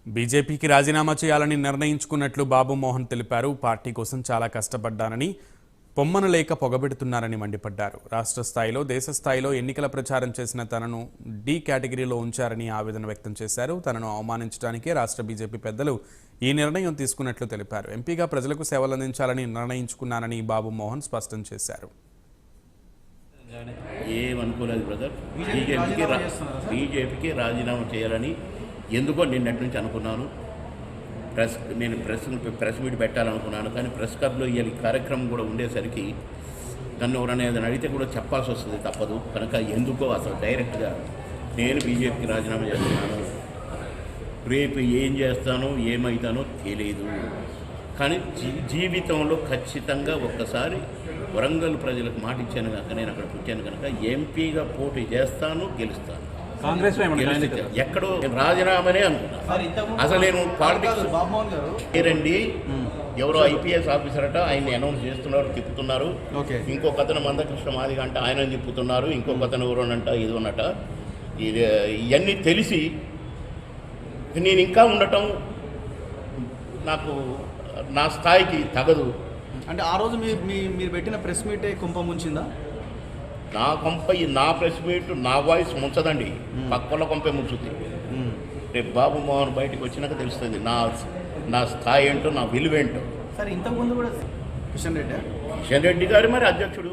బీజేపీకి రాజీనామా చేయాలని నిర్ణయించుకున్నట్లు బాబు మోహన్ తెలిపారు. పార్టీ కోసం చాలా కష్టపడ్డానని, పొమ్మన లేక పొగబెడుతున్నారని మండిపడ్డారు. రాష్ట్ర స్థాయిలో, దేశ స్థాయిలో ఎన్నికల ప్రచారం చేసిన తనను డి కేటగిరీలో ఉంచారని ఆవేదన వ్యక్తం చేశారు. తనను అవమానించడానికే రాష్ట్ర బీజేపీ పెద్దలు ఈ నిర్ణయం తీసుకున్నట్లు తెలిపారు. ఎంపీగా ప్రజలకు సేవలందించాలని నిర్ణయించుకున్నానని బాబు మోహన్ స్పష్టం చేశారు. ఏమనుకోలేదు బ్రదర్, బీజేపీకి రాజీనామా చేయాలని ఎందుకో నిన్నటి నుంచి అనుకున్నాను. నేను ప్రెస్ మీట్ పెట్టాలనుకున్నాను, కానీ ప్రెస్ క్లబ్లో ఈ కార్యక్రమం కూడా ఉండేసరికి నన్ను ఎవరైనా ఏదైనా అడిగితే కూడా చెప్పాల్సి వస్తుంది, తప్పదు. కనుక ఎందుకో అసలు డైరెక్ట్గా నేను బీజేపీకి రాజీనామా చేస్తున్నాను. రేపు ఏం చేస్తానో ఏమవుతానో తెలియదు, కానీ జీవితంలో ఖచ్చితంగా ఒక్కసారి వరంగల్ ప్రజలకు మాట ఇచ్చాను కనుక, నేను అక్కడ పుట్టాను కనుక ఎంపీగా పోటీ చేస్తాను, గెలుస్తాను. కాంగ్రెస్ ఎక్కడో రాజీనామానే అనుకున్నాను. అసలు నేను పాలిటిక్స్ రండి, ఎవరో ఐపీఎస్ ఆఫీసర్ అట, ఆయన్ని అనౌన్స్ చేస్తున్నారు, తిప్పుతున్నారు. ఇంకొక అతను మందకృష్ణ మాదిగ అంటే ఆయన తిప్పుతున్నారు, ఇంకొక అతను ఎవరోనంట ఇది ఉన్నట. ఇవన్నీ తెలిసి నేను ఇంకా ఉండటం నాకు నా స్థాయికి తగదు. అంటే ఆ రోజు మీరు పెట్టిన ప్రెస్ మీటే కుంప ముంచిందా? నా కొంప, నా ప్రెస్ మీట్ నా వాయిస్ ముంచదండి, పక్కల కొంపే ముంచుద్ది. రేపు బాబు మోహన్ బయటకు వచ్చినాక తెలుస్తుంది నా స్థాయి ఏంటో, నా విలువేంటో. సార్ ఇంతకుముందు కూడా కిషన్ రెడ్డి గారు మరి అధ్యక్షుడు.